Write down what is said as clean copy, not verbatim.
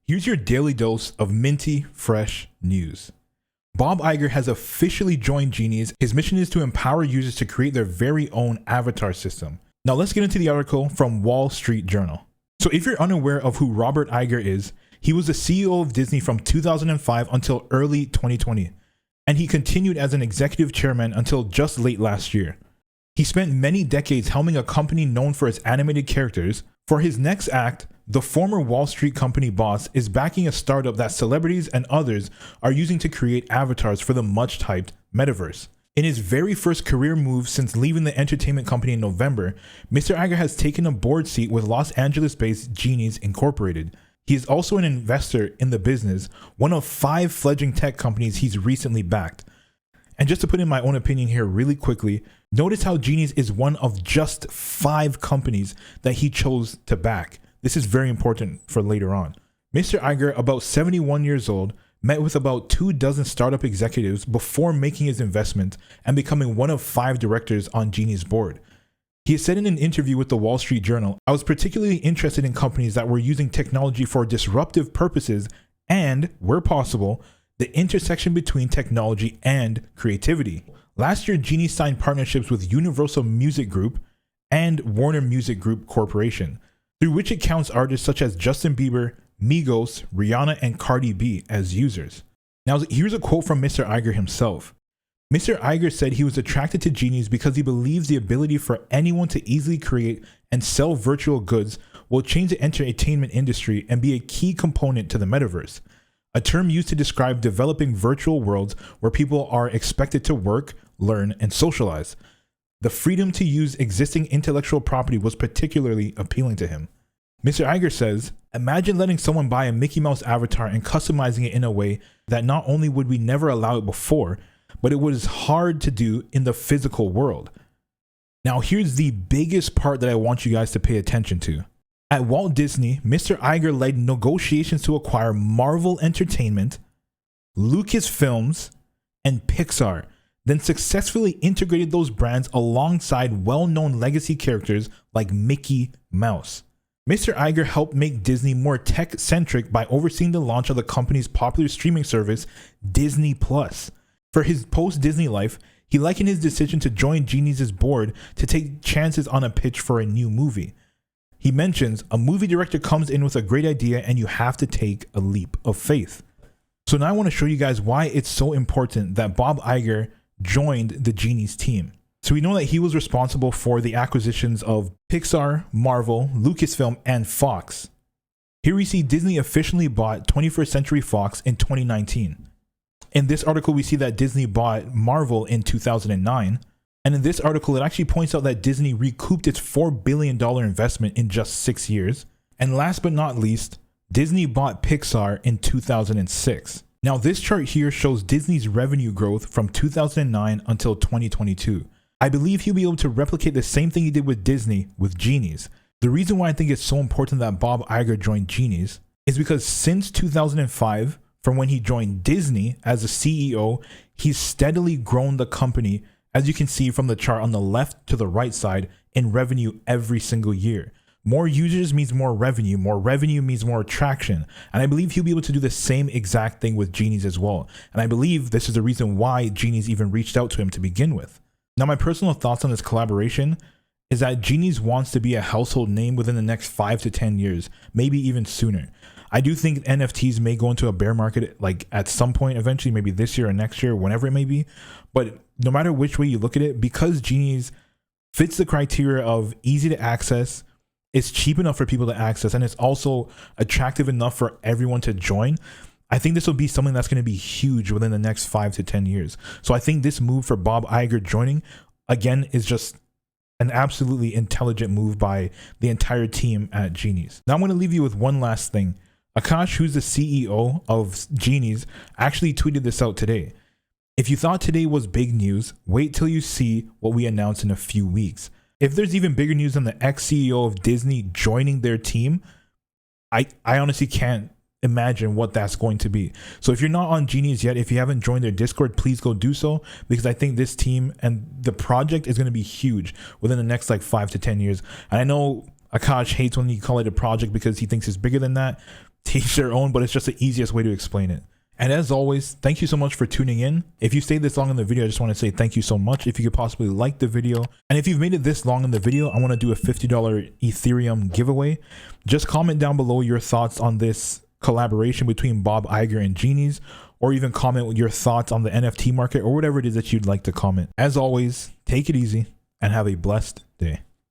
Here's your daily dose of minty, fresh news. Bob Iger has officially joined Genies. His mission is to empower users to create their very own avatar system. Now let's get into the article from Wall Street Journal. So if you're unaware of who Robert Iger is, he was the CEO of Disney from 2005 until early 2020, and he continued as an executive chairman until just late last year. He spent many decades helming a company known for its animated characters. For his next act, the former Wall Street company boss is backing a startup that celebrities and others are using to create avatars for the much-hyped metaverse. In his very first career move since leaving the entertainment company in November, Mr. Iger has taken a board seat with Los Angeles-based Genies Incorporated. He is also an investor in the business, one of 5 fledgling tech companies he's recently backed. And just to put in my own opinion here really quickly, notice how Genies is one of just 5 companies that he chose to back. This is very important for later on. Mr. Iger, about 71 years old, met with about 24 startup executives before making his investment and becoming one of 5 directors on Genies' board. He has said in an interview with the Wall Street Journal, "I was particularly interested in companies that were using technology for disruptive purposes and, where possible, the intersection between technology and creativity." Last year, Genies signed partnerships with Universal Music Group and Warner Music Group Corporation, through which it counts artists such as Justin Bieber, Migos, Rihanna, and Cardi B as users. Now, here's a quote from Mr. Iger himself. Mr. Iger said he was attracted to Genies because he believes the ability for anyone to easily create and sell virtual goods will change the entertainment industry and be a key component to the metaverse, a term used to describe developing virtual worlds where people are expected to work, learn, and socialize. The freedom to use existing intellectual property was particularly appealing to him. Mr. Iger says, "Imagine letting someone buy a Mickey Mouse avatar and customizing it in a way that not only would we never allow it before, but it was hard to do in the physical world." Now here's the biggest part that I want you guys to pay attention to. At Walt Disney, Mr. Iger led negotiations to acquire Marvel Entertainment, Lucasfilms, and Pixar, then successfully integrated those brands alongside well-known legacy characters like Mickey Mouse. Mr. Iger helped make Disney more tech-centric by overseeing the launch of the company's popular streaming service, Disney+. For his post-Disney life, he likened his decision to join Genies' board to take chances on a pitch for a new movie. He mentions, "A movie director comes in with a great idea and you have to take a leap of faith." So now I want to show you guys why it's so important that Bob Iger joined the Genies team. So we know that he was responsible for the acquisitions of Pixar, Marvel, Lucasfilm, and Fox. Here we see Disney officially bought 21st Century Fox in 2019. In this article, we see that Disney bought Marvel in 2009. And in this article, it actually points out that Disney recouped its $4 billion investment in just 6 years. And last but not least, Disney bought Pixar in 2006. Now this chart here shows Disney's revenue growth from 2009 until 2022. I believe he'll be able to replicate the same thing he did with Disney with Genies. The reason why I think it's so important that Bob Iger joined Genies is because since 2005, from when he joined Disney as a CEO, he's steadily grown the company, as you can see from the chart on the left to the right side, in revenue every single year. More users means more revenue means more attraction. And I believe he'll be able to do the same exact thing with Genies as well. And I believe this is the reason why Genies even reached out to him to begin with. Now, my personal thoughts on this collaboration is that Genies wants to be a household name within the next 5 to 10 years, maybe even sooner. I do think NFTs may go into a bear market like at some point eventually, maybe this year or next year, whenever it may be. But no matter which way you look at it, because Genies fits the criteria of easy to access, it's cheap enough for people to access, and it's also attractive enough for everyone to join, I think this will be something that's going to be huge within the next 5 to 10 years. So I think this move for Bob Iger joining, again, is just an absolutely intelligent move by the entire team at Genies. Now I'm going to leave you with one last thing. Akash, who's the CEO of Genies, actually tweeted this out today. "If you thought today was big news, wait till you see what we announce in a few weeks." If there's even bigger news than the ex-CEO of Disney joining their team, I honestly can't imagine what that's going to be. So if you're not on Genies yet, if you haven't joined their Discord, please go do so, because I think this team and the project is going to be huge within the next like 5 to 10 years. And I know Akash hates when you call it a project because he thinks it's bigger than that. teach their own, but it's just the easiest way to explain it. And as always, thank you so much for tuning in. If you stayed this long in the video, I just want to say thank you so much. If you could possibly like the video, and if you've made it this long in the video, I want to do a $50 Ethereum giveaway. Just comment down below your thoughts on this collaboration between Bob Iger and Genies, or even comment with your thoughts on the NFT market or whatever it is that you'd like to comment. As always, take it easy and have a blessed day.